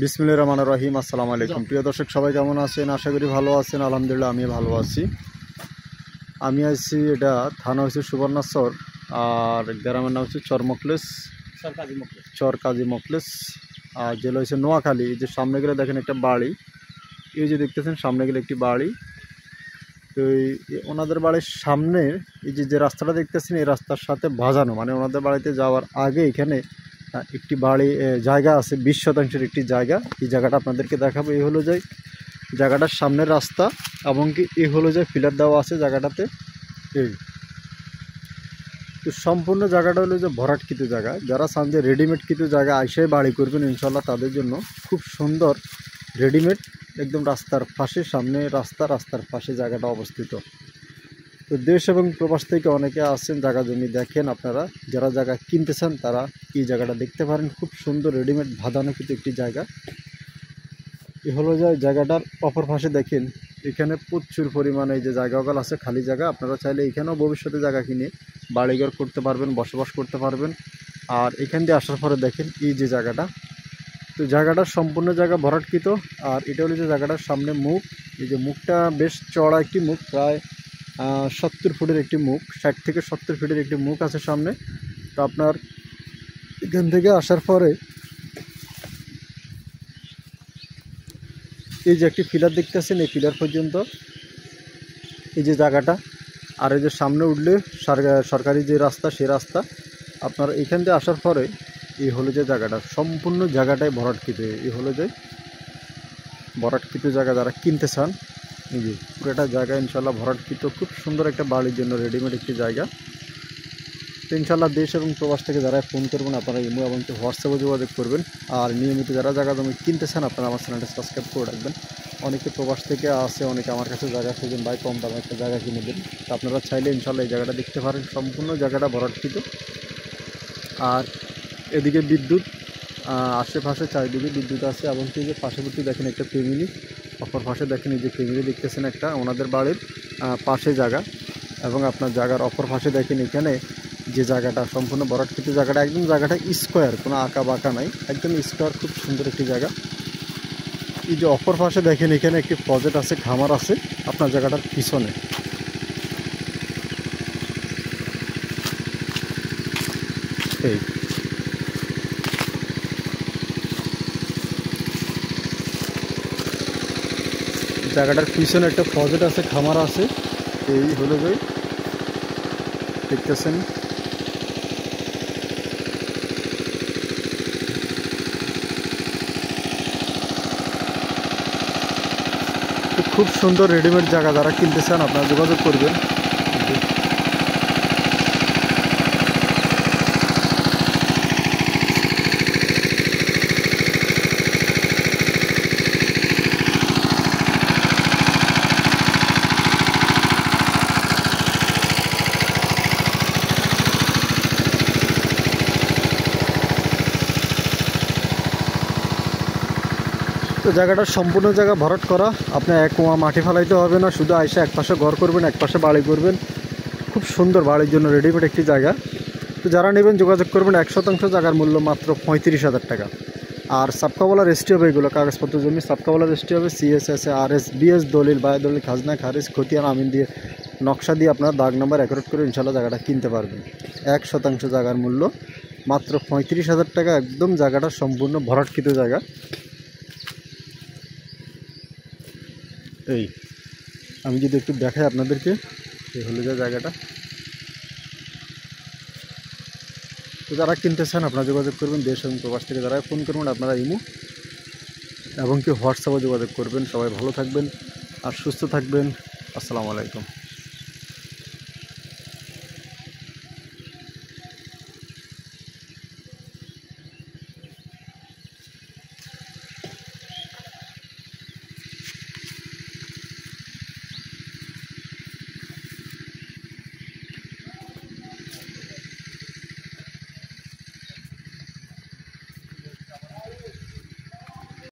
বিসমিল্লাহির রহমানির রহিম। আসসালামু আলাইকুম। প্রিয় দর্শক সবাই কেমন আছেন? আশা করি ভালো আছেন। আলহামদুলিল্লাহ আমি ভালো আছি। আমি আছি এটা থানা হচ্ছে সুবর্ণচর আর গ্রামের নাম হচ্ছে চর কাজী মখলেস আর জেলা হচ্ছে নোয়াখালী। এই যে সামনে গেলে দেখেন একটা বাড়ি, এই যে দেখতেছেন সামনে গেলে একটি বাড়ি। তো ওনাদের বাড়ির সামনে এই যে রাস্তাটা দেখতেছেন এই রাস্তার সাথে বাজানো, মানে ওনাদের বাড়িতে যাওয়ার আগে এখানে একটি বাড়ি জায়গা আছে, 20% একটি জায়গা। এই জায়গাটা আপনাদেরকে দেখাবো। এই হলো যে জায়গাটার সামনের রাস্তা এবং কি এই হলো যে পিলার দেওয়া আছে জায়গাটাতে। এই তো সম্পূর্ণ জায়গাটা হলো যে ভরাটকৃত জায়গা। যারা চান যে রেডিমেড কিছু জায়গা আইসে বাড়ি করবেন ইনশাল্লাহ তাদের জন্য খুব সুন্দর রেডিমেড, একদম রাস্তার পাশে, সামনে রাস্তার পাশে জায়গাটা অবস্থিত। তো দেশ এবং প্রবাস থেকে অনেকে আসছেন জায়গা জমি দেখেন। আপনারা যারা জায়গা কিনতে চান তারা এই জায়গাটা দেখতে পারেন। খুব সুন্দর রেডিমেড বাঁধানো কিন্তু একটি জায়গা। এ হলো যে জায়গাটার অপর পাশে দেখেন এখানে প্রচুর পরিমাণে এই যে জায়গাগুলো আছে খালি জায়গা। আপনারা চাইলে এখানেও ভবিষ্যতে জায়গা কিনে বাড়িঘর করতে পারবেন, বসবাস করতে পারবেন। আর এখান দিয়ে আসার পরে দেখেন এই যে জায়গাটা, তো জায়গাটার সম্পূর্ণ জায়গা ভরাটকৃত। আর এটা হলো যে জায়গাটার সামনে মুখ, এই যে মুখটা বেশ চড়া একটি মুখ, প্রায় 70 ফুটের একটি মুখ, 60 থেকে 70 ফিটের একটি মুখ আছে সামনে। তো আপনার এখান থেকে আসার পরে এই যে একটি পিলার দেখতেছেন, এই পিলার পর্যন্ত এই যে জায়গাটা। আর এই যে সামনে উঠলে সরকারি যে রাস্তা, সেই রাস্তা। আপনার এখান দিয়ে আসার পরে এই হলো যে জায়গাটা, সম্পূর্ণ জায়গাটাই ভরাটকৃত। এই হলো যে ভরাটকৃত জায়গা, যারা কিনতে চান এই যে পুরোটা জায়গা ইনশাল্লাহ ভরাটকৃত। খুব সুন্দর একটা বাড়ির জন্য রেডিমেড একটি জায়গা। তো ইনশাল্লাহ দেশ এবং প্রবাস থেকে যারা ফোন করবেন আপনারা ইমো এবং হোয়াটসঅ্যাপে যোগাযোগ করবেন। আর নিয়মিত যারা জায়গা জমি কিনতে চান আপনারা আমার চ্যানেলটা সাবস্ক্রাইব করে রাখবেন। অনেকে প্রবাস থেকে আসে, অনেকে আমার কাছে জায়গা খুঁজেন, ভাই কম দামে একটা জায়গা কিনে দেন। তো আপনারা চাইলে ইনশাল্লাহ এই জায়গাটা দেখতে পারেন, সম্পূর্ণ জায়গাটা ভরাটকৃত। আর এদিকে বিদ্যুৎ, আশেপাশে চারিদিকে বিদ্যুৎ আছে। এবং এই যে পার্শ্ববর্তী দেখেন একটা ফ্যামিলি, অপর পাশে দেখেন এই যে ফ্যামিলি দেখতেছেন একটা, ওনাদের বাড়ির পাশে জায়গা। এবং আপনার জায়গার অপর পাশে দেখেন এখানে যে জায়গাটা সম্পূর্ণ ভরাটকৃত জায়গাটা, একদম জায়গাটা স্কোয়ার, কোনো আঁকা বাঁকা নাই, একদম স্কোয়ার, খুব সুন্দর একটি জায়গা। এই যে অপর পাশে দেখেন এখানে একটি প্রজেক্ট আছে, খামার আছে আপনার জায়গাটার পিছনে। এই জায়গাটার পিছনে একটা প্রজেক্ট আছে, খামার আছে। এই হলো যে দেখতেছেন খুব সুন্দর রেডিমেড জায়গা। যারা কিনতে চান আপনারা যোগাযোগ করবেন। তো জায়গাটা সম্পূর্ণ জায়গা ভরাট করা, আপনার এক কোয়া মাটি ফেলাইতে হবে না, শুধু আইসা এক পাশে ঘর করবেন, এক পাশে বাড়ি করবেন। খুব সুন্দর বাড়ির জন্য রেডিমেড একটি জায়গা। তো যারা নেবেন যোগাযোগ করবেন। 1% জায়গার মূল্য মাত্র 35,000 টাকা। আর সাবকাওয়ালা রেজিস্ট্রি হবে, এগুলো কাগজপত্র জমি সাবকাওয়ালা রেজিস্ট্রি হবে। CSS RS BS দলিল, বায়ু দলিল, খাজনা খারিজ, খতিয়ান আমিন দিয়ে নকশা দিয়ে আপনার দাগ নাম্বার অ্যাকুরেট করে ইনশাল্লাহ জায়গাটা কিনতে পারবেন। 1% জায়গার মূল্য মাত্র 35,000 টাকা। একদম জায়গাটা সম্পূর্ণ ভরাটকৃত জায়গা। এই আমি যদি একটু দেখাই আপনাদেরকে, এই হলো যে জায়গাটা। তো যারা কিনতে চান আপনারা যোগাযোগ করবেন। দেশ এবং প্রবাস থেকে যারা ফোন করবেন আপনারা ইমো এবং কি হোয়াটসঅ্যাপে যোগাযোগ করবেন। সবাই ভালো থাকবেন আর সুস্থ থাকবেন। আসসালামু আলাইকুম।